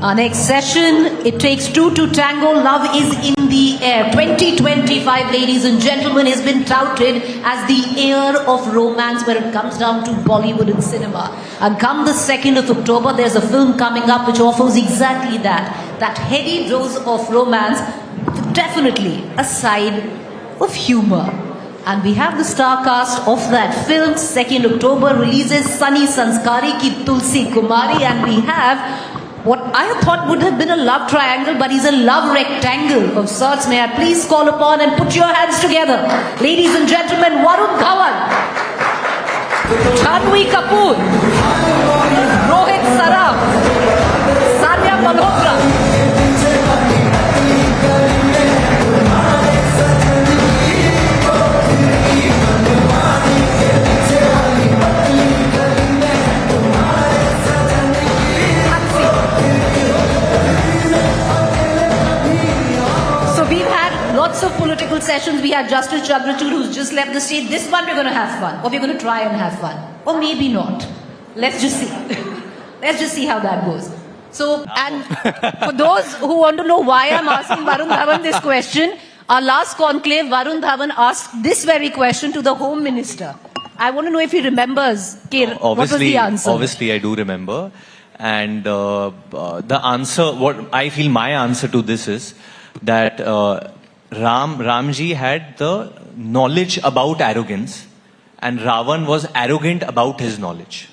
Our next session, It Takes Two to Tango, Love is in the Air. 2025, ladies and gentlemen, has been touted as the year of romance when it comes down to Bollywood and cinema. And come the 2nd of October, there's a film coming up which offers exactly that heady dose of romance, definitely a side of humor. And we have the star cast of that film. 2nd October releases Sunny Sanskari ki Tulsi Kumari, and we have what I thought would have been a love triangle, but he's a love rectangle of sorts. May I please call upon and put your hands together. Ladies and gentlemen, Varun Dhawan, Janhvi Kapoor, Rohit Saraf, Sanya Malhotra. Lots of political sessions. We had Justice Chandrachud who's just left the stage. This one we're going to have fun, or we're going to try and have fun, or maybe not. Let's just see. Let's just see how that goes. So, and for those who want to know why I'm asking Varun Dhawan this question, our last conclave, Varun Dhawan asked this very question to the Home Minister. I want to know if he remembers. What was the answer? Obviously, I do remember. And the answer, what I feel my answer to this is that Ramji had the knowledge about arrogance, and Ravan was arrogant about his knowledge.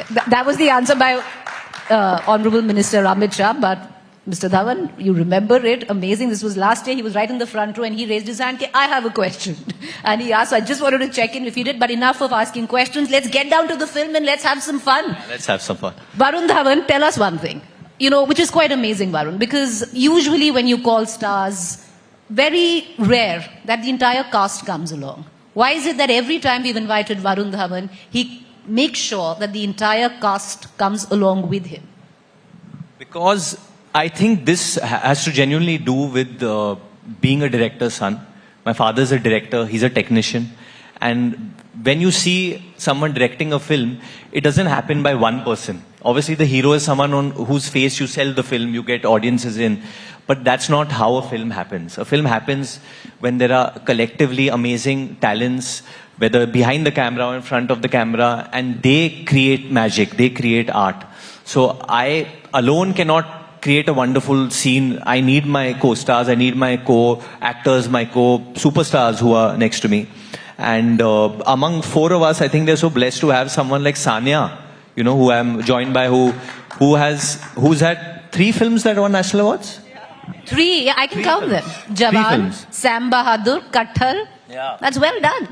That was the answer by Honorable Minister Amit Shah, but Mr. Dhawan, you remember it, amazing. This was last year, he was right in the front row and he raised his hand, I have a question. And he asked, so I just wanted to check in if he did, but enough of asking questions. Let's get down to the film and let's have some fun. Yeah, let's have some fun. Varun Dhawan, tell us one thing. You know, which is quite amazing, Varun, because usually when you call stars, very rare that the entire cast comes along. Why is it that every time we've invited Varun Dhawan, he makes sure that the entire cast comes along with him? Because I think this has to genuinely do with being a director's son. My father's a director, he's a technician. And when you see someone directing a film, it doesn't happen by one person. Obviously, the hero is someone on whose face you sell the film, you get audiences in. But that's not how a film happens. A film happens when there are collectively amazing talents, whether behind the camera or in front of the camera, and they create magic, they create art. So I alone cannot create a wonderful scene. I need my co-stars, I need my co-actors, my co-superstars who are next to me. And among four of us, I think they're so blessed to have someone like Sanya, you know, who I'm joined by, who's had 3 films that won national awards? 3, yeah, I can count them. Jawan, Sam Bahadur, Katthal. Yeah. That's well done.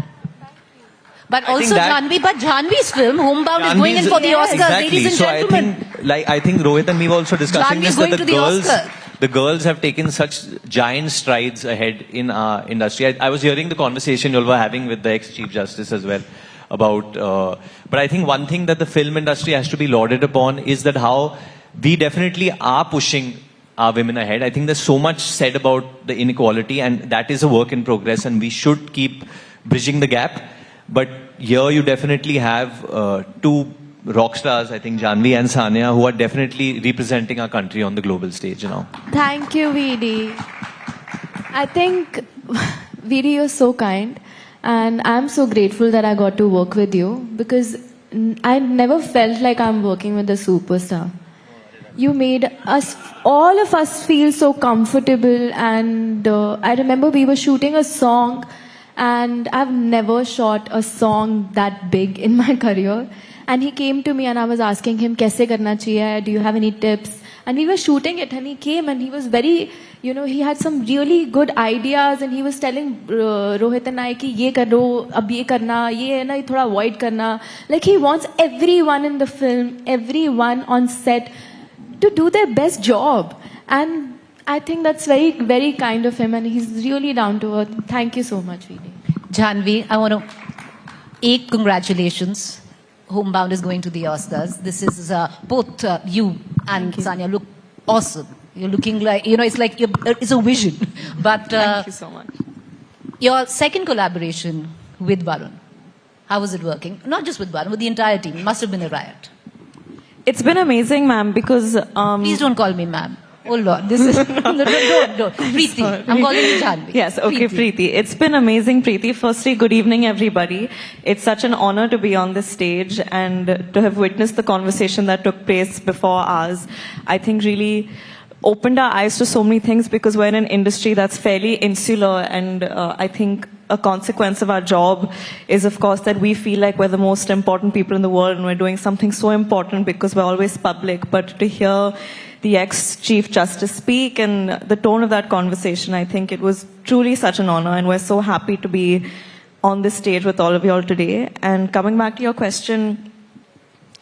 But also Janhvi's film, Homebound, is going in for the Oscars, exactly. ladies and gentlemen. So I think Rohit and me were also discussing this, that the girls have taken such giant strides ahead in our industry. I was hearing the conversation you all were having with the ex-Chief Justice as well about, but I think one thing that the film industry has to be lauded upon is that how we definitely are pushing our women ahead. I think there's so much said about the inequality, and that is a work in progress, and we should keep bridging the gap. But here you definitely have 2 rock stars, I think Janhvi and Sanya, who are definitely representing our country on the global stage, you know. Thank you, VD. I think VD, you're so kind, and I'm so grateful that I got to work with you, because I never felt like I'm working with a superstar. You made us, all of us, feel so comfortable, and I remember we were shooting a song, and I've never shot a song that big in my career. And he came to me and I was asking him, kaise karna chahiye? Do you have any tips? And we were shooting it and he came and he was very, you know, he had some really good ideas, and he was telling Rohit and I ki ye karo, ab ye karna, ye hai na, ye thoda avoid karna. Like, he wants everyone in the film, everyone on set to do their best job. And I think that's very, very kind of him, and he's really down to earth. Thank you so much, VD. Janhvi, I want to congratulations. Homebound is going to the Oscars. This is both you and Sanya look awesome. You're looking like, you know, it's like it's a vision. But thank you so much. Your second collaboration with Varun, how was it working? Not just with Varun, with the entire team. It must have been a riot. It's been amazing, ma'am, because Please don't call me ma'am. Oh Lord, this is don't. Preeti, I'm calling you Janvi. Yes, okay, Preeti. It's been amazing, Preeti. Firstly, good evening, everybody. It's such an honor to be on this stage and to have witnessed the conversation that took place before ours. I think really opened our eyes to so many things because we're in an industry that's fairly insular, and I think a consequence of our job is, of course, that we feel like we're the most important people in the world and we're doing something so important because we're always public. But to hear the ex-Chief Justice speak and the tone of that conversation, I think it was truly such an honor, and we're so happy to be on this stage with all of you all today. And coming back to your question,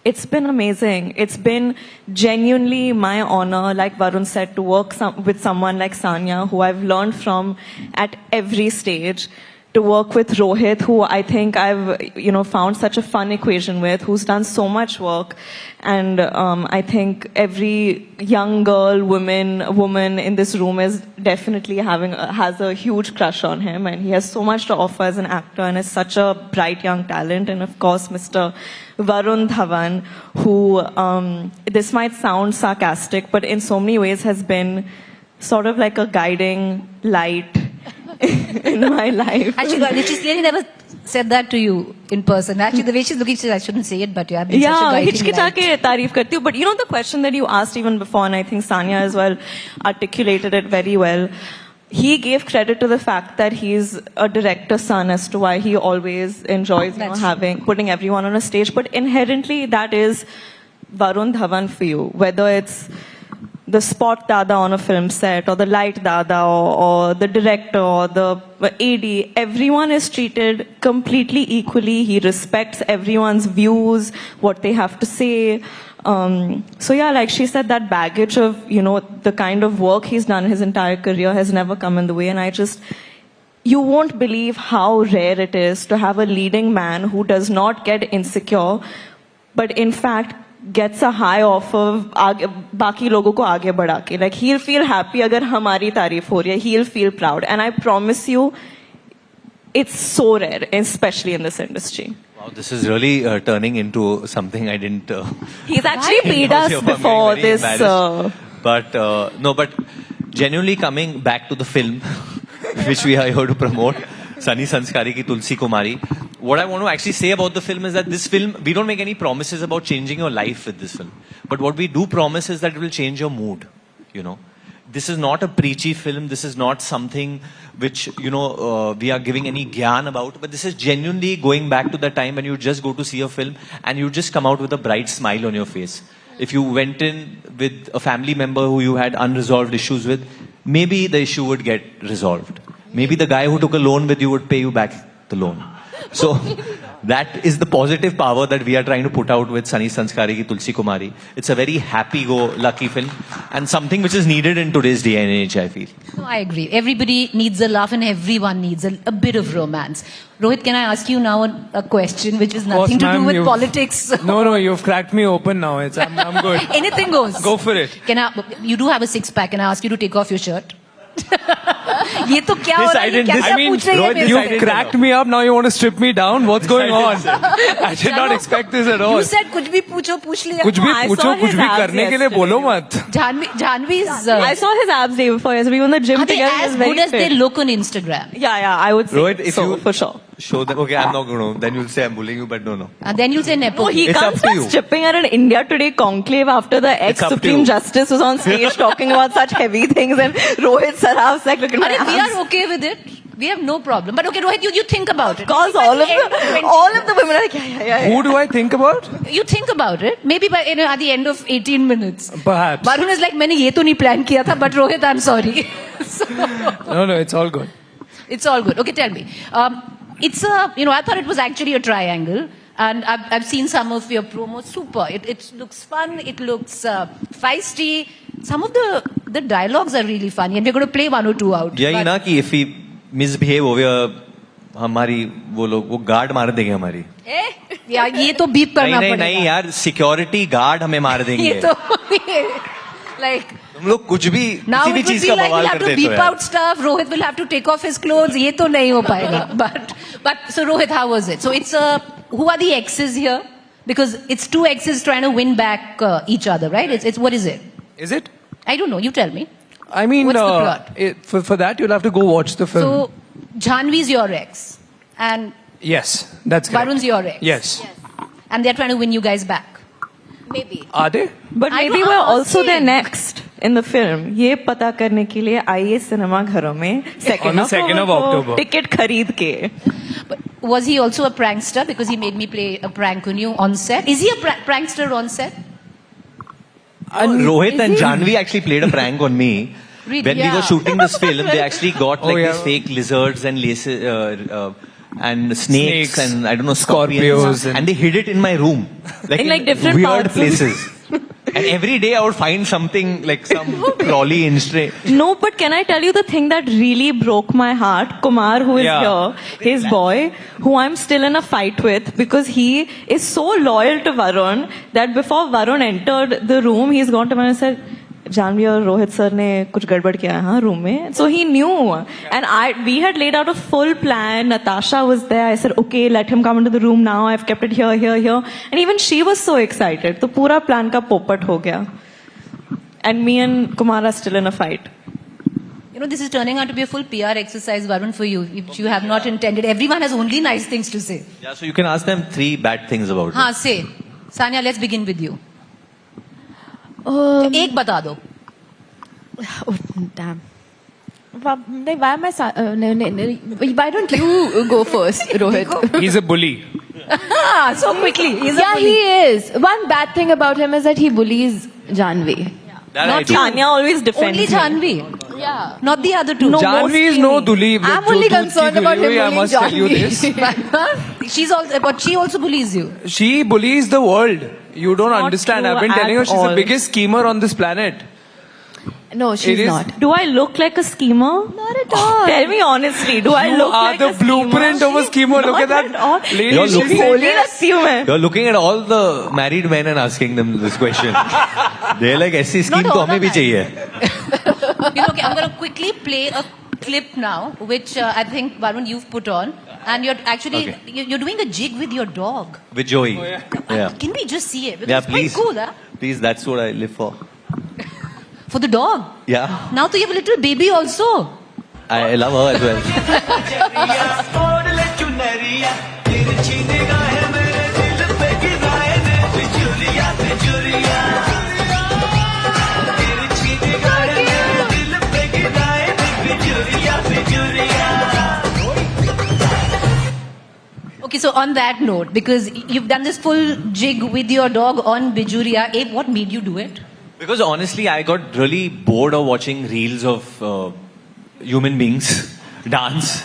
it's been amazing. It's been genuinely my honor, like Varun said, to work with someone like Sanya, who I've learned from at every stage. To work with Rohit, who I think I've, found such a fun equation with, who's done so much work. And I think every young girl, woman in this room is definitely has a huge crush on him. And he has so much to offer as an actor and is such a bright young talent. And of course, Mr. Varun Dhawan, who, this might sound sarcastic, but in so many ways has been sort of like a guiding light in my life. Actually, she's clearly never said that to you in person. Actually, the way she's looking, I shouldn't say it, but you have been such a guiding hichkicha light. ke tareef karti hu. But you know the question that you asked even before, and I think Sanya as well articulated it very well. He gave credit to the fact that he's a director's son as to why he always enjoys putting everyone on a stage. But inherently, that is Varun Dhawan for you, whether it's the spot dada on a film set, or the light dada, or the director, or the AD, everyone is treated completely equally. He respects everyone's views, what they have to say. So yeah, like she said, that baggage of, the kind of work he's done his entire career has never come in the way. And you won't believe how rare it is to have a leading man who does not get insecure, but in fact, gets a high off of बाकी लोगों को आगे बढ़ा के. Like, he'll feel happy अगर हमारी तारीफ हो रही है. He'll feel proud. And I promise you, it's so rare, especially in this industry. Wow, this is really turning into something I didn't... He's actually paid us before this. But genuinely coming back to the film, which we are here to promote, Sunny Sanskari ki Tulsi Kumari. What I want to actually say about the film is that this film, we don't make any promises about changing your life with this film. But what we do promise is that it will change your mood, This is not a preachy film. This is not something which, we are giving any gyan about. But this is genuinely going back to the time when you just go to see a film and you just come out with a bright smile on your face. If you went in with a family member who you had unresolved issues with, maybe the issue would get resolved. Maybe the guy who took a loan with you would pay you back the loan. So that is the positive power that we are trying to put out with Sunny Sanskari ki Tulsi Kumari. It's a very happy-go-lucky film and something which is needed in today's day and age, I feel. No, I agree. Everybody needs a laugh and everyone needs a bit of romance. Rohit, can I ask you now a question which is nothing to do with politics? No, you've cracked me open now. I'm good. Anything goes. Go for it. You do have a six-pack. Can I ask you to take off your shirt? ये तो क्या हो रहा है? ये कैसा पूछ रही है मेरे से? You've cracked me up. Now you want to strip me down? What's going on? I did not expect this at all. You said कुछ भी पूछो पूछ लिया. कुछ भी पूछो, कुछ भी करने के लिए बोलो मत. Janvi's. I saw his abs day before. We were in the gym Are they together. as good as they look on Instagram? Yeah, I would say Rohit, if so, you for sure. show them, okay, I'm not going to, then you'll say I'm bullying you, but no. And then you'll say Nepo. No, he It's can't up to start you. stripping at an India Today conclave after the up to ex-Supreme you. Justice was on stage talking about such heavy things, and Rohit Saraf's like, look at my We abs. are okay with it. We have no problem. But okay, Rohit, you think about it. Because Maybe all by of the women are like, yeah. Who do I think about? You think about it. Maybe by at the end of 18 minutes. Perhaps. Varun is like, मैंने ये तो नहीं plan किया था, but Rohit, I'm sorry. So, No, it's all good. it's all good. Okay, tell me. It's I thought it was actually a triangle. And I've seen some of your promos. Super. It looks fun. It looks feisty. Some of the dialogues are really funny. And we're going to play one or two out. यही ना कि if we misbehave over हमारी वो guard मार देंगे हमारी. यार ये तो बीप करना पड़ेगा. नहीं यार, सिक्योरिटी गार्ड हमें मार देंगे. ये तो like तुम लोग कुछ भी now किसी भी it would चीज be का like we'll बवाल have to करते beep हो यार. out stuff. Rohit will have to take off his clothes. ये तो नहीं हो पाएगा. But so Rohit, how was it? So it's who are the exes here? Because it's two exes trying to win back each other, right? It's what is it? Is it? I don't know. You tell me. I mean, What's the plot? For that, you'll have to go watch the film. So, Jhanvi's your ex, and Yes, that's correct. Varun's your ex. Yes. And they're trying to win you guys back. Maybe. Are they? But I maybe know, we're I'm also there asking. next in the film. ये पता करने के लिए आइए cinema घरों में On the 2nd of October. Ticket खरीद के. But was he also a prankster? Because he made me play a prank on you on set. Is he a prankster on set? Rohit and Janvi actually played a prank on me. Really? When we Yeah. were shooting this film, they actually got Oh, like yeah. these fake lizards and laces, and snakes, Snakes, and I don't know, scorpions scorpions. and- And they hid it in my room. In, like, different weird parts of- places. And every day I would find something like some crawly instinct. No, but can I tell you the thing that really broke my heart? Kumar, who is Yeah. here, his boy, who I'm still in a fight with because he is so loyal to Varun that before Varun entered the room, he's gone to me and said, Janvi और Rohit sir ने कुछ गड़बड़ किया है हाँ room में. So he knew, and we had laid out a full plan. Natasha was there. I said, okay, let him come into the room now. I've kept it here, and even she was so excited. तो पूरा plan का पोपट हो गया. And me and Kumar are still in a fight. You know, this is turning out to be a full PR exercise, Varun, for you, if you have not intended. Everyone has only nice things to say. Yeah, so you can ask them 3 bad things about it. हाँ, say. Sanya, let's begin with you. Um, एक बता दो. oh, damn. Why am I? Why don't you go first, Rohit? He's a bully. Ah, so quickly. He's a Yeah, bully. he is. One bad thing about him is that he bullies Janvi. That Not I do. you. Tanya always defends Only me. Janvi. Yeah. Not the other two. No. Janvi is no duli. I'm only concerned about him I bullying must tell you Janvi. this. She's also, but she also bullies you. She bullies the world. You don't Not understand. true I've been telling you at she's all. the biggest schemer on this planet. No, she's It is- not. Do I look like a schemer? Not at all. Tell me honestly, do I You look are like the a schemer? blueprint of a schemer. Look at Not that all. lady. You're She's looking- saying Holi yes. लगती हूँ मैं. You're looking at all the married men and asking them this question. They're like, ऐसी scheme Not तो all हमें of भी that. चाहिए. You know, okay, I'm going to quickly play a clip now, which I think, Varun, you've put on. And you're actually, Okay. you're doing a jig with your dog. With Joey. Yeah. Can we just see it? Because Yeah, it's please. quite cool, huh? Please, that's what I live for. For the dog. Yeah. Now so you have a little baby also. I love her as well. Okay, so on that note, because you've done this full jig with your dog on Bijuria, Abe, what made you do it? Because honestly, I got really bored of watching reels of human beings dance.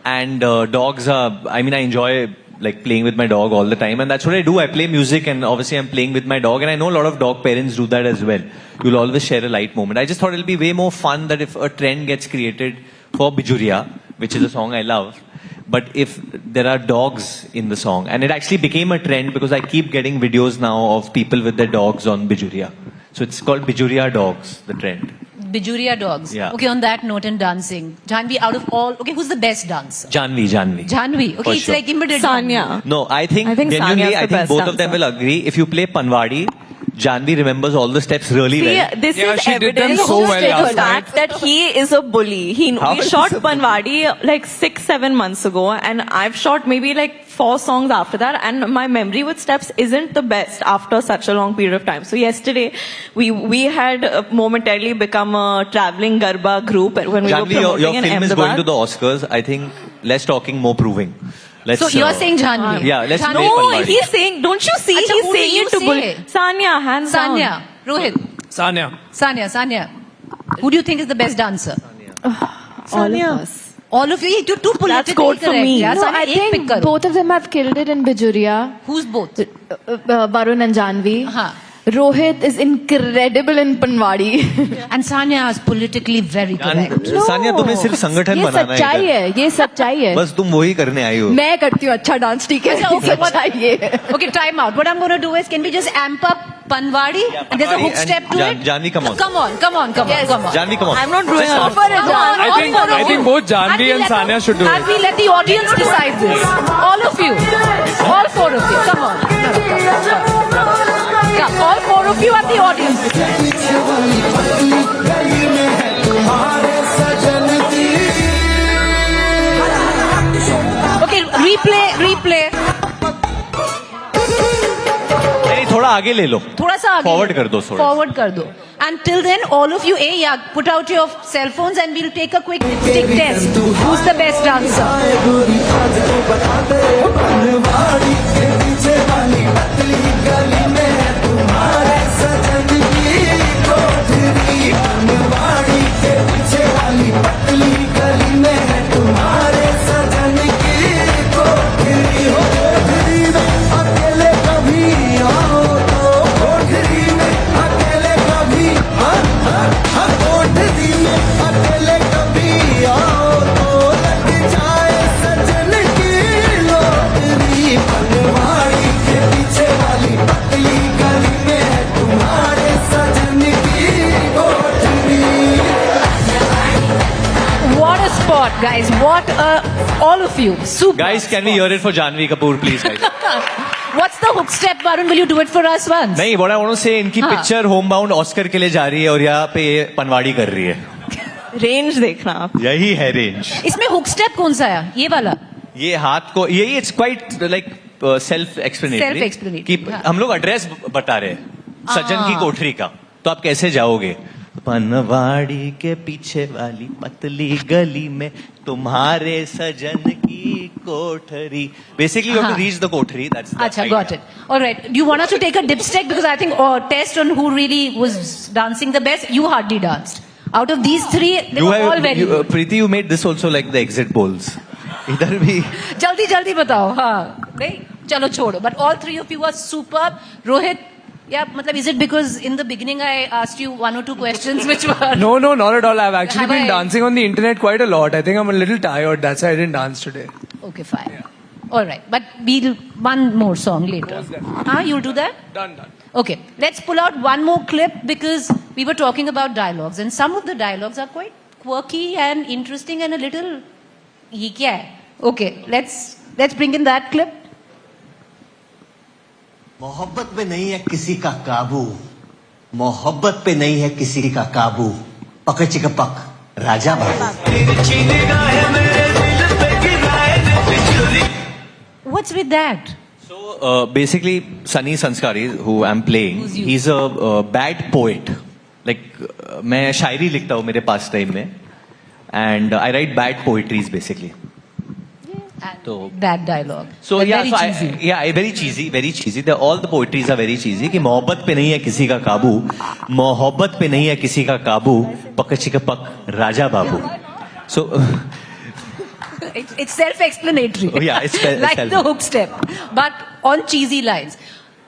And dogs are, I mean, I enjoy like playing with my dog all the time. And that's what I do. I play music and obviously I'm playing with my dog. And I know a lot of dog parents do that as well. You'll always share a light moment. I just thought it'll be way more fun that if a trend gets created for Bijuria, which is a song I love, but if there are dogs in the song, and it actually became a trend because I keep getting videos now of people with their dogs on Bijuria. So it's called Bijuria Dogs, the trend. Bijuria dogs. Yeah. Okay, on that note and dancing. Janvi, out of all, okay, who's the best dancer? Janvi. Janvi. Okay, For it's sure. like immediate. Sanya. No, I think I think genuinely, Sanya's the I think best both of them dancer. will agree. If you play Panwadi, Janvi remembers all the steps really See, well. this Yeah, is she did them evidence so of well the last fact that he is a bully. How We is shot this a bully? Panwadi like 6-7 months ago, and I've shot maybe like 4 songs after that, and my memory with steps isn't the best after such a long period of time. So yesterday, we had momentarily become a traveling Garba group when we were Janvi, promoting your in film is going to Ahmedabad. the Oscars. I think less talking, more proving. Let's, So you're saying Janvi? Yeah, let's Janvi. play No, Panwadi. he's saying, don't you see? Acha, He's who do saying you it to say? bully. Sanya, hands down. Sanya. Rohit. Sanya. Who do you think is the best dancer? All of us. All of you? You're too politically That's code for correct. me. Yeah? No, Sanya, I ek think pick karo. both of them have killed it in Bijuria. Who's both? Varun and Janvi. Uh-huh. Rohit is incredible in Panwadi. And Sanya is politically very correct. Sania तुम्हें सिर्फ संगठन ये बनाना सच्चाई है है, ये सच्चाई है. बस तुम वही करने आई हो मैं करती हूँ अच्छा डांस, ठीक है? Okay, ये what- सच्चाई है. Okay, time out. What I'm going to do is, can we just amp up Panwadi? And there's a Panwadi hook and step to it. Janvi, come on. Come on. Janvi, come on. I'm not doing Come a on, for it, come Jan. on, I think both Janvi and Sanya should do And it. we let the audience decide this. All of you. All 4 of you. Come on. Come, all four of you are the audience. Okay, replay. नहीं थोड़ा आगे ले लो. थोड़ा सा आगे. Forward कर दो थोड़ा. Forward कर दो. And till then, all of you, put out your cell phones and we'll take a quick stick test. Who's the best dancer? What a spot, guys. All of you. Super. Guys, can we hear it for Janvi Kapoor, please, guys? What's the hook step, Varun? Will you do it for us once? नहीं, what I want to say, इनकी हाँ. Picture Homebound Oscar के लिए जा रही है और यहाँ पे ये पनवाड़ी कर रही है. Range देखना आप. यही है रेंज. इसमें हुक स्टेप कौन सा है? ये वाला? ये हाथ को यही it's quite like self explanatory. Self-explanatory, कि हाँ. हम लोग एड्रेस बता रहे हैं सज्जन की कोठरी का. तो आप कैसे जाओगे? पनवाड़ी के पीछे वाली पतली गली में तुम्हारे सजन की कोठरी. Basically, you have to हाँ. reach the कोठरी. That's Acha, got it. All right. Do you want us to take a dipstick? Because I think test on who really was dancing the best. You hardly danced. Out of these three, they You were all very have, good. Preeti, you made this also like the exit polls. इधर भी. जल्दी बताओ. हाँ. नहीं? चलो छोड़ो. But all three of you were superb. Rohit, yeah, मतलब is it because in the beginning I asked you one or two questions which were... No, not at all. I've actually Have been I- dancing on the internet quite a lot. I think I'm a little tired. That's why I didn't dance today. Okay, fine. All right. But we'll one more song later. You'll do that? Done. Okay, let's pull out one more clip because we were talking about dialogues and some of the dialogues are quite quirky and interesting and a little... ये क्या है? Okay, let's bring in that clip. मोहब्बत पे नहीं है किसी का काबू, मोहब्बत पे नहीं है किसी का काबू, पक चिक पक Raja Babu. What's with that? So basically, Sunny Sanskari, who I'm playing, Who's you? he's a bad poet. Like मैं शायरी लिखता हूँ मेरे पास टाइम में, and I write bad poetries basically. So That dialogue. So But yeah, very so cheesy. very cheesy. All the poetries are very cheesy. कि मोहब्बत पे नहीं है किसी का काबू, मोहब्बत पे नहीं है किसी का काबू, पक चिक पक Raja Babu. So It's self-explanatory. Oh, yeah, it's like self- the hook step, but on cheesy lines.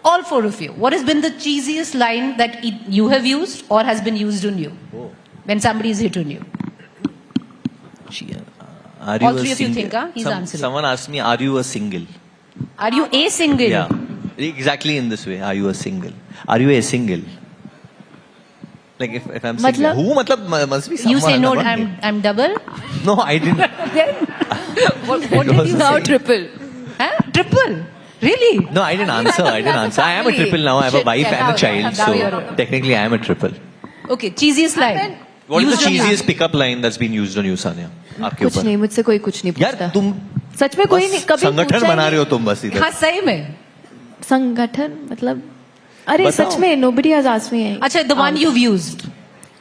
All four of you, what has been the cheesiest line that you have used or has been used on you when somebody is hit on you? are you All a three of you single? think, huh? He's answering. Someone asked me, are you a single? Are you a single? Yeah, exactly in this way. Are you a single? Are you a single? Like if I'm single, मतलब- who matlab must be someone. You say no. not me. I'm double. No, I didn't. Then what It did was you the now same. triple? Huh? Triple? Really? No, I didn't answer. I am a triple now. I have a Shit, wife yeah, and a now- child, now so you're- technically I am a triple. Okay, cheesiest line. What is Used the on you. cheesiest pickup line that's been used on you, Sanya? आपके कुछ ऊपर. नहीं मुझसे कोई कुछ नहीं यार पूछता. तुम सच में कोई नहीं बस कभी संगठन पूछा ही बना रहे हो नहीं. तुम बस इधर. हाँ सही में. संगठन मतलब अरे बताओ. सच में nobody has asked me. अच्छा, the one you've used.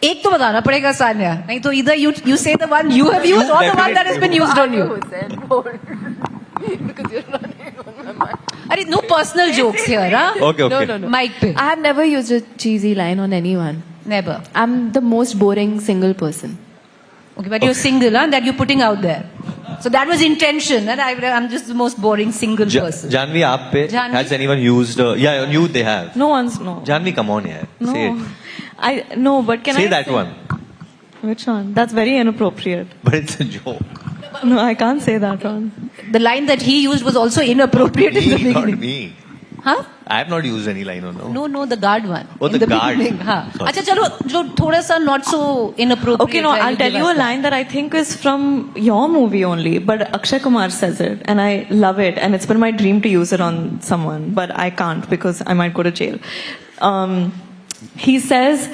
एक तो बताना पड़ेगा सान्या. नहीं तो either you say the one you have used or the one that has been used on you. अरे no personal jokes here, huh? Okay. No. Mic पे. I have never used a cheesy line on anyone. Never. I'm the most boring single person. Okay, but you're single, huh? That you're putting out there. So that was intention. And I'm just the most boring single person. Janvi, आप पे Janvi? has anyone used? Yeah, on you they have. No one's no. Janvi, come on, yaar. Say No. it. No, but can I Say that one. Which one? That's very inappropriate. But it's a joke. No, I can't say that one. The line that he used was also inappropriate in the Me, not beginning. me. Huh? I have not used any line on no. No, the guard one. Oh, in the guard. beginning, हाँ. Sorry. अच्छा चलो जो थोड़ा सा not so inappropriate. Okay, no, है, I'll tell give you a us that. line that I think is from your movie only, but Akshay Kumar says it, and I love it, and it's been my dream to use it on someone, but I can't because I might go to jail. He says,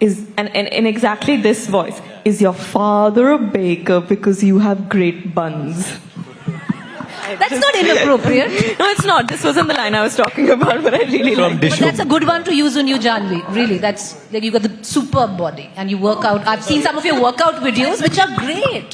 and in exactly this voice, is your father a baker because you have great buns? That's not inappropriate. No, it's not. This wasn't the line I was talking about, but I really From like But Dishu. that's a good one to use on you, Janvi. Really, that's like you got the superb body and you work out. I've seen some of your workout videos, which are great.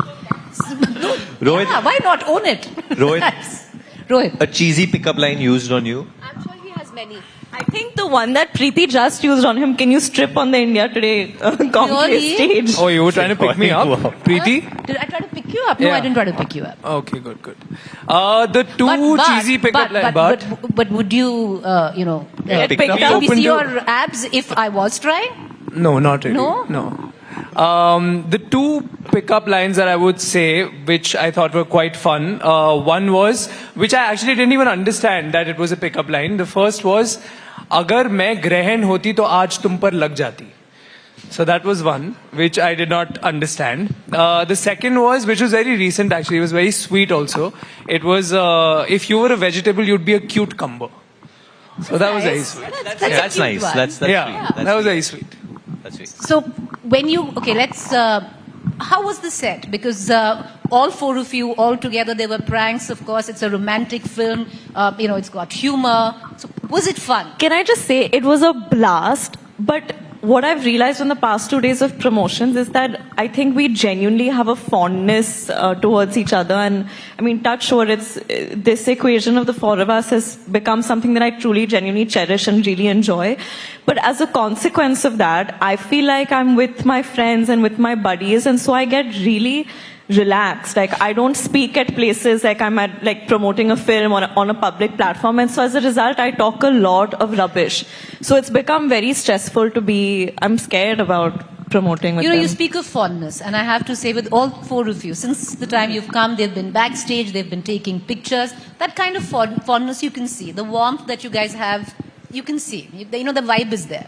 No, Rohit. yeah, why not own it? Rohit. Nice. Rohit. A cheesy pickup line used on you. I'm sure he has many. I think the one that Preeti just used on him, can you strip on the India Today commentary Really? stage? Oh, you were trying to pick me up, Wow. Preeti? Did I try to pick you up? No, Yeah. I didn't try to pick you up. Okay, good. The two cheesy pickup lines, but would you, picked can up. we Open see to- your abs if I was trying? No, not really. No? The two pickup lines that I would say, which I thought were quite fun, one was, which I actually didn't even understand that it was a pickup line. The first was, अगर मैं ग्रहण होती तो आज तुम पर लग जाती. So that was one, which I did not understand. The second was, which was very recent actually, it was very sweet also. It was, if you were a vegetable, you'd be a cucumber. So that was very sweet. That's a That's cute nice. one. That's Yeah, sweet. That's that was sweet. very sweet. That's sweet. So when you let's. How was the set? Because all four of you, all together, there were pranks. Of course, it's a romantic film. It's got humor. So was it fun? Can I just say it was a blast, but what I've realized in the past 2 days of promotions is that I think we genuinely have a fondness towards each other. And I mean, touch wood, it's this equation of the four of us has become something that I truly, genuinely cherish and really enjoy. But as a consequence of that, I feel like I'm with my friends and with my buddies, and so I get really relaxed. Like I don't speak at places like I'm at like promoting a film on a public platform, and so as a result I talk a lot of rubbish. So it's become very stressful to be. I'm scared about promoting with them. You speak of fondness, and I have to say, with all four of you, since the time you've come, they've been backstage, they've been taking pictures. That kind of fondness you can see, the warmth that you guys have, you can see. The vibe is there.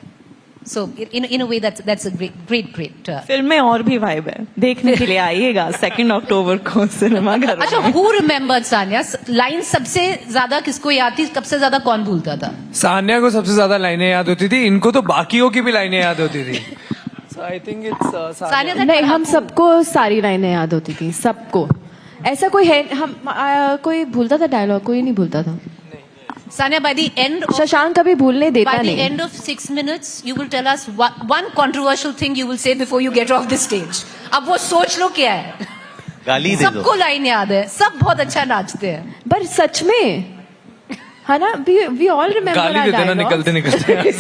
So in a way, that's a great. Film में और भी vibe है, देखने के लिए आइएगा 2 अक्टूबर को cinema घर में. अच्छा, who remembered Sanya? लाइन सबसे ज्यादा किसको याद थी? सबसे ज्यादा कौन भूलता था? सान्या को सबसे ज्यादा लाइनें याद होती थी, इनको तो बाकियों की भी लाइनें याद होती थी. So I think it's Sania, that नहीं, हम आपको- सबको सारी लाइनें याद होती थी, सबको. ऐसा कोई है, कोई भूलता था डायलॉग? कोई नहीं भूलता था. Sanya, by the end of Shashank कभी भूलने देता By the नहीं. end of 6 minutes, you will tell us one controversial thing you will say before you get off the stage. अब वो सोच लो क्या है. गाली दे दो. सबको लाइन याद है, सब बहुत अच्छा नाचते हैं. पर सच में है ना, we all remember गाली our देते ना dialogues. निकलते.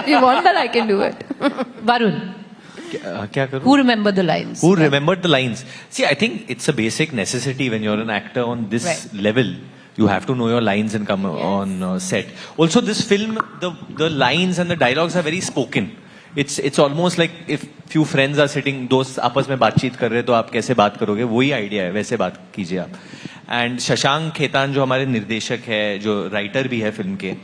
If you want that, I can do it. Varun, क्या करूं? who remember the lines? Who remembered the lines? See, I think it's a basic necessity when you're an actor on this Right. level. You have to know your lines and come on set. Also, this film, the lines and the dialogues are very spoken. It's almost like if few friends are sitting, दोस्त आपस में बातचीत कर रहे हैं तो आप कैसे बात करोगे, वही आइडिया है, वैसे बात कीजिए आप. एंड शशांक खेतान जो हमारे निर्देशक है, जो राइटर भी है फिल्म के,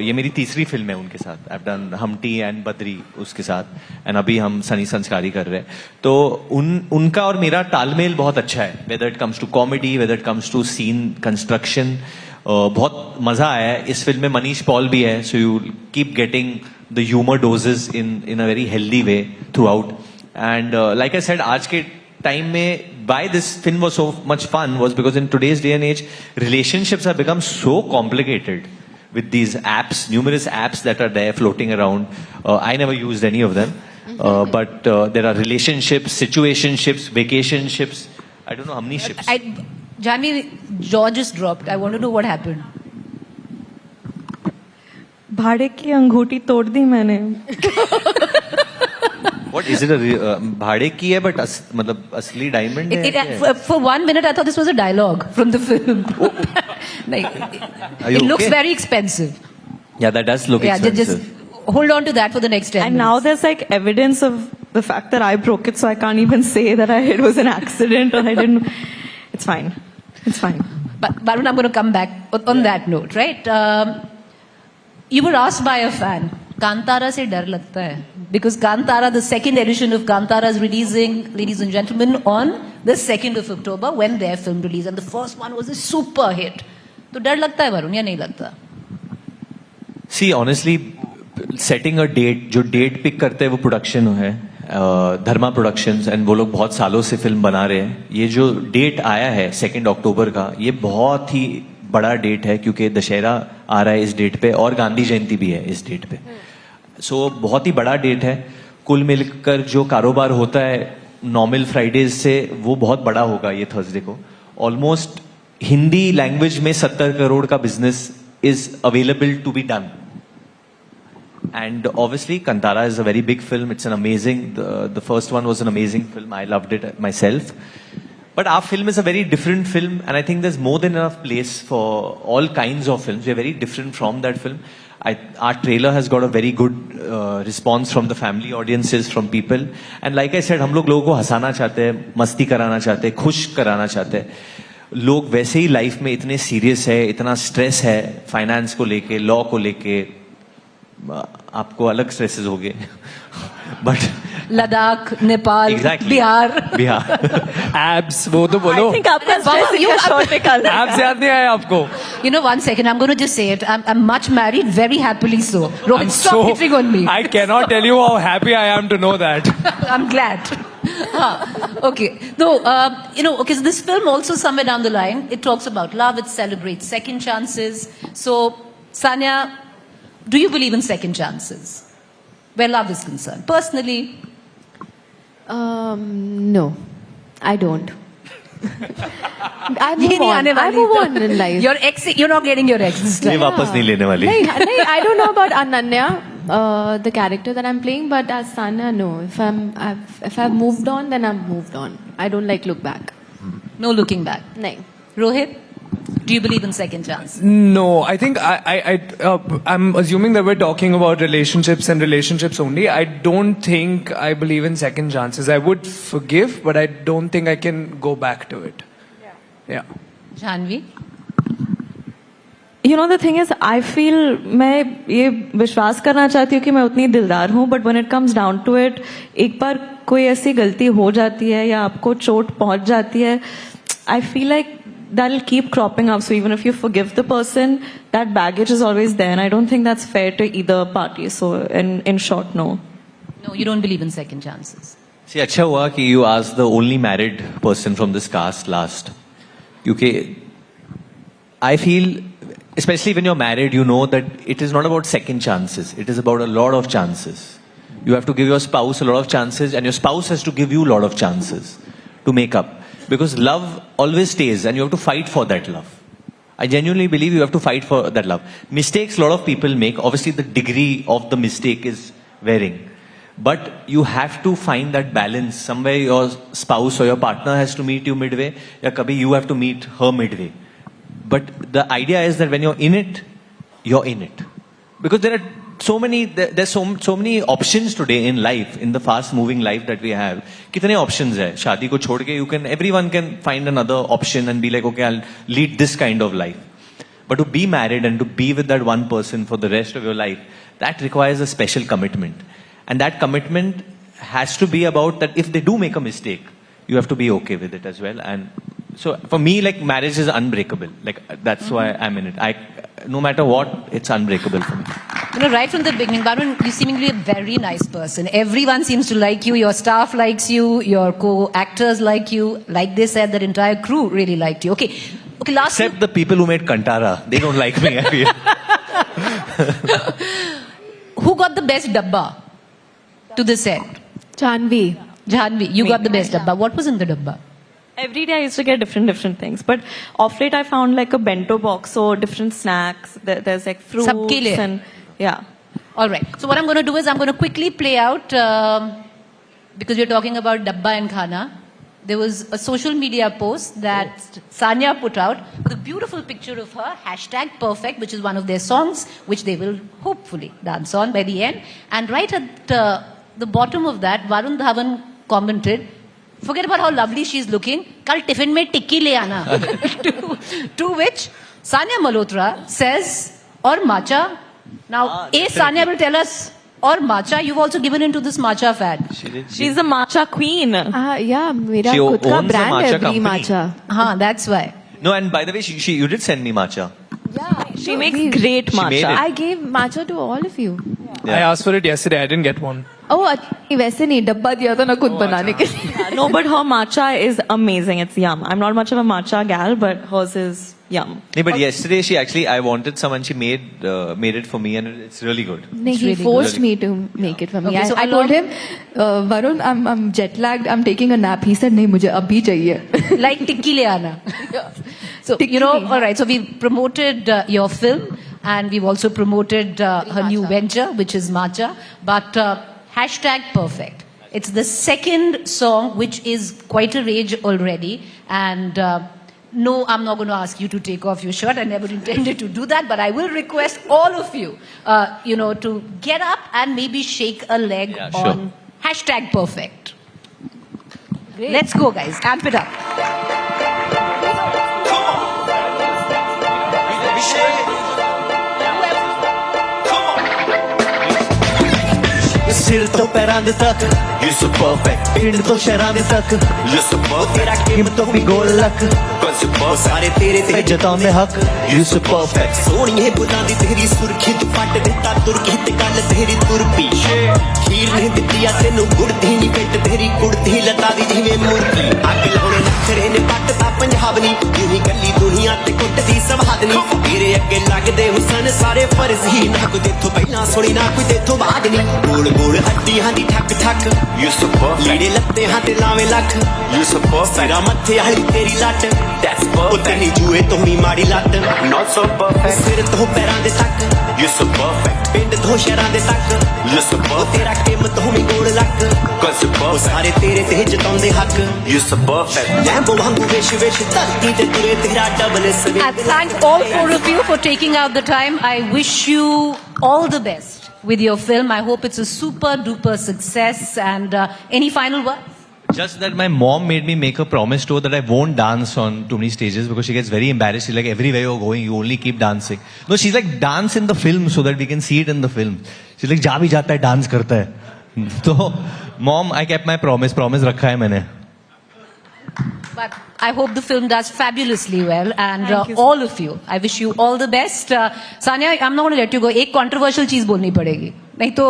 ये मेरी तीसरी फिल्म है उनके साथ. I have done हमटी and Badri उसके साथ, एंड अभी हम सनी संस्कारी कर रहे हैं. तो उनका और मेरा तालमेल बहुत अच्छा है, whether it comes to comedy, whether it comes to scene construction. बहुत मजा आया है. इस फिल्म में मनीष पॉल भी है, so you keep getting the humour doses in a very healthy way through out. And like I said, आज के टाइम में why this film was so much fun was because in today's day and age, relationships have become so complicated with these apps, numerous apps that are there floating around. I never used any of them, but there are relationships, situationships, vacationships. I don't know how many ships. Janvi, jaw just dropped. I want to know what happened. भाड़े की अंगूठी तोड़ दी मैंने. What is it? भाड़े की है, but मतलब असली डायमंड है. For 1 minute, I thought this was a dialogue from the film. Like, Are you it looks okay? very expensive. Yeah, that does look Yeah, expensive. just hold on to that for the next 10 And minutes. now there's like evidence of the fact that I broke it, so I can't even say that it was an accident or I didn't. It's fine. It's fine. But Varun, I'm going to come back on that note, right? You were asked by a fan, Kantara से डर लगता है, because Kantara, the second edition of Kantara is releasing, ladies and gentlemen, on the 2nd of October when their film released, and the first one was a super hit. तो डर लगता है वरुण या नहीं लगता? See honestly setting a date, जो date pick करते हैं वो प्रोडक्शन है, धर्मा प्रोडक्शंस, एंड वो लोग बहुत सालों से फिल्म बना रहे हैं. ये जो डेट आया है 2 अक्टूबर का, ये बहुत ही बड़ा डेट है क्योंकि दशहरा आ रहा है इस डेट पे और गांधी जयंती भी है इस डेट पे. सो बहुत ही बड़ा डेट है. कुल मिलकर जो कारोबार होता है नॉर्मल फ्राइडेज से वो बहुत बड़ा होगा ये थर्सडे को. ऑलमोस्ट हिंदी लैंग्वेज में 70 करोड़ का business is available to be done. And obviously, Kantara is a very big film. It's an amazing, the first one was an amazing film. I loved it myself. But our film is a very different film, and I think there's more than enough place for all kinds of films. We're very different from that film. Our trailer has got a very good response from the family audiences, from people. And like I said, हम लोगों को हंसाना चाहते हैं, मस्ती कराना चाहते हैं, खुश कराना चाहते हैं. लोग वैसे ही लाइफ में इतने सीरियस है, इतना स्ट्रेस है, फाइनेंस को लेके, लॉ को लेके, आपको अलग स्ट्रेसेस हो गए. बट लद्दाख, नेपाल, बिहार. Abs, वो तो बोलो. I think आपका stress इनका short निकाल है. Abs याद नहीं आया आपको? You know, one second, I'm going to just say it. I'm much married, very happily so. Rohit, stop hitting on me. I cannot tell you how happy I am to know that. I'm glad. Okay. No, you know, okay, so this film also somewhere down the line, it talks about love, it celebrates second chances. So, Sanya, do you believe in second chances where love is concerned? Personally, No, I don't. I ये move नहीं on. आने I वाली move तो- on in life. Your ex, you're not getting your ex this ये time. वापस नहीं लेने वाली. नहीं, I don't know about Ananya, the character that I'm playing, but as Sanya, no. If I've moved on, then I've moved on. I don't like look back. No looking back. No. Rohit, do you believe in second chance? No, I think I'm assuming that we're talking about relationships and relationships only. I don't think I believe in second chances. I would forgive, but I don't think I can go back to it. Yeah. Janvi? You know, the thing is, I feel मैं ये विश्वास करना चाहती हूँ कि मैं उतनी दिलदार हूँ, but when it comes down to it, एक बार कोई ऐसी गलती हो जाती है या आपको चोट पहुंच जाती है, I feel like that'll keep cropping up. So even if you forgive the person, that baggage is always there, and I don't think that's fair to either party. So in short, no. No, you don't believe in second chances. See, अच्छा हुआ कि you asked the only married person from this cast last. क्योंकि I feel, especially when you're married, you know that it is not about second chances. It is about a lot of chances. You have to give your spouse a lot of chances, and your spouse has to give you a lot of chances to make up. Because love always stays, and you have to fight for that love. I genuinely believe you have to fight for that love. Mistakes a lot of people make. Obviously, the degree of the mistake is varying. But you have to find that balance. Somewhere your spouse or your partner has to meet you midway, or kabhi you have to meet her midway. But the idea is that when you're in it, you're in it. Because there are so many options today in life, in the fast moving life that we have. कितने options है? शादी को छोड़ के everyone can find another option and be like, okay, I'll lead this kind of life. But to be married and to be with that one person for the rest of your life, that requires a special commitment. And that commitment has to be about that if they do make a mistake, you have to be okay with it as well. And so for me, like, marriage is unbreakable. Like, that's why I'm in it. No matter what, it's unbreakable for me. You know, right from the beginning, Varun, you seemingly a very nice person. Everyone seems to like you. Your staff likes you. Your co-actors like you. Like they said, that entire crew really liked you. Okay, last. Except the people who made Kantara. They don't like me. I feel. Who got the best dabba to this end? Janvi. Janvi, you got the best dabba. What was in the dabba? Every day I used to get different things. But off late I found like a bento box, so different snacks. There's like fruits Sabke liye. and yeah. All right. So what I'm going to do is I'm going to quickly play out, because we're talking about dabba and khana. There was a social media post that Sanya put out with a beautiful picture of her, #perfect, which is one of their songs, which they will hopefully dance on by the end. And right at the bottom of that, Varun Dhawan commented, forget about how lovely she's looking, kal tiffin mein tikki le aana. to which Sanya Malhotra says, or matcha, Now, Sanya will tell us, or matcha, you've also given into this matcha fad. She's a matcha queen. Yeah, मेरा She खुद का owns a brand है matcha Brie company. Matcha. That's why. No, and by the way, you did send me matcha. Yeah, She makes great She made matcha. it. I gave matcha to all of you. I asked for it yesterday. I didn't get one. Oh, वैसे नहीं डब्बा दिया था ना खुद बनाने के लिए. Yeah, no, but her matcha is amazing. It's yum. I'm not much of a matcha gal, but hers is yum. No, but yesterday I wanted some and she made it for me and it's really good. No, he really forced good. me to make it for me. Okay, so I told him, Varun, I'm jet lagged. I'm taking a nap. He said, नहीं मुझे अभी चाहिए. Like tikki le aana. So, Tikki. you know, all right, so we've promoted your film and we've also promoted her new venture, which is Matcha. But hashtag perfect. It's the second song, which is quite a rage already. And no, I'm not going to ask you to take off your shirt. I never intended to do that. But I will request all of you, to get up and maybe shake a leg Yeah, sure. on hashtag perfect. Let's go, guys. Amp it up. सिर तो पैरां दे तक you so perfect पिंड तो शहरां दे तक you so perfect तेरा किम तो भी गोल लक सारे तेरे ते जतांदे हक यू सो परफेक्ट सोहणीए बुलां दी तेरी सुर्खी तू पट दिता तुरकी ते गल तेरी तुरपी खीर नहीं दित्ती आ तैनू गुड़दी नहीं पिट तेरी गुड़दी लता दी जिवें मुर्गी अग लाउणे नखरे ने पट ता पंजाब नी यूं ही गली दुनिया ते कुੱਟਦੀ ਸਵਾਦ ਨੀ ਤੇਰੇ ਅੱਗੇ ਲੱਗਦੇ ਹੁਸਨ ਸਾਰੇ ਫਰਜ਼ ਹੀ ਨਾ ਕੋਈ ਤੇਥੋਂ ਪਹਿਲਾਂ ਸੁਣੀ ਨਾ ਕੋਈ ਤੇਥੋਂ ਬਾਅਦ ਨੀ ਗੋਲ ਗੋਲ ਹੱਡੀਆਂ ਦੀ ਠੱਕ ਠੱਕ ਯੂ ਸੋ ਪਰਫੈਕਟ ਲੀੜੇ ਲੱਤੇ ਹਾਂ ਤੇ ਲਾਵੇਂ ਲੱਖ ਯੂ ਸੋ ਪਰਫੈਕਟ ਸਿਰਾ ਮੱਥੇ ਵਾਲੀ ਤੇਰੀ ਲੱਟ ਦੈਟਸ ਪਰਫੈਕਟ ਤੇਰੀ ਜੂਏ ਤੋਂ ਵੀ ਮਾੜੀ ਲੱਤ ਨਾਟ ਸੋ ਪਰਫੈਕਟ ਸਿਰ ਤੋਂ ਪੈਰਾਂ ਦੇ ਤੱਕ ਯੂ ਸੋ ਪਰਫੈਕਟ ਪਿੰਡ ਤੋਂ ਸ਼ਹਿਰਾਂ ਦੇ ਤੱਕ ਯੂ ਸੋ ਪਰਫੈਕਟ ਤੇਰਾ ਕਿਮ ਤੋਂ ਵੀ ਗੋਲ ਲੱਕ ਕੁਝ ਪਰਫੈਕਟ ਸਾਰੇ ਤੇਰੇ ਤੇ ਜਤਾਉਂਦੇ ਹੱਕ ਯੂ ਸੋ ਪਰਫੈਕਟ ਲੈਂਬੋ ਵਾਂਗੂ ਵੇਸ਼ ਵੇਸ਼ ਧਰਤੀ ਤੇ ਤੁਰੇ ਤੇਰਾ double ਸਵੇ I thank all four of you for taking out the time. I wish you all the best with your film. I hope it's a super duper success. And any final words? Just that my mom made me make a promise to her that I won't dance on too many stages because she gets very embarrassed. She's like, everywhere you're going, you only keep dancing. No, she's like, dance in the film so that we can see it in the film. She's like, जा भी जाता है, dance करता है. So, mom, I kept my promise. Promise रखा है मैंने. But I hope the film does fabulously well. And Thank you. all of you, I wish you all the best. Sanya, I'm not going to let you go. एक controversial चीज बोलनी पड़ेगी. नहीं तो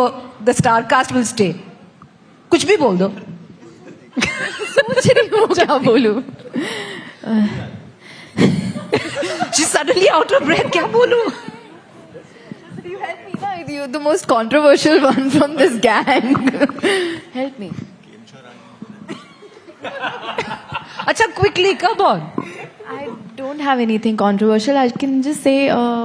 the star cast will stay. कुछ भी बोल दो. सोच रही हूँ क्या बोलूँ. She's suddenly out of breath. क्या बोलूँ? You help me now. You're the most controversial one from this gang. Help me. अच्छा, quickly, come on. I don't have anything controversial. I can just say,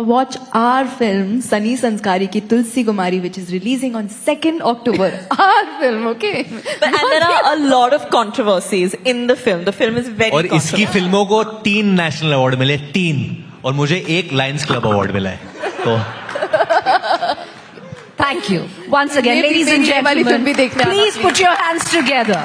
watch our film, Sunny Sanskari ki Tulsi Kumari, which is releasing on 2nd October. Our film, okay? And there are a lot of controversies in the film. The film is very और इसकी controversial. फिल्मों को 3 national award मिले, 3. और मुझे 1 Lions club award मिला है. तो Thank you. Once again, ये भी ladies and मेरी वाली gentlemen, फिल्म भी देखने आना please put your hands together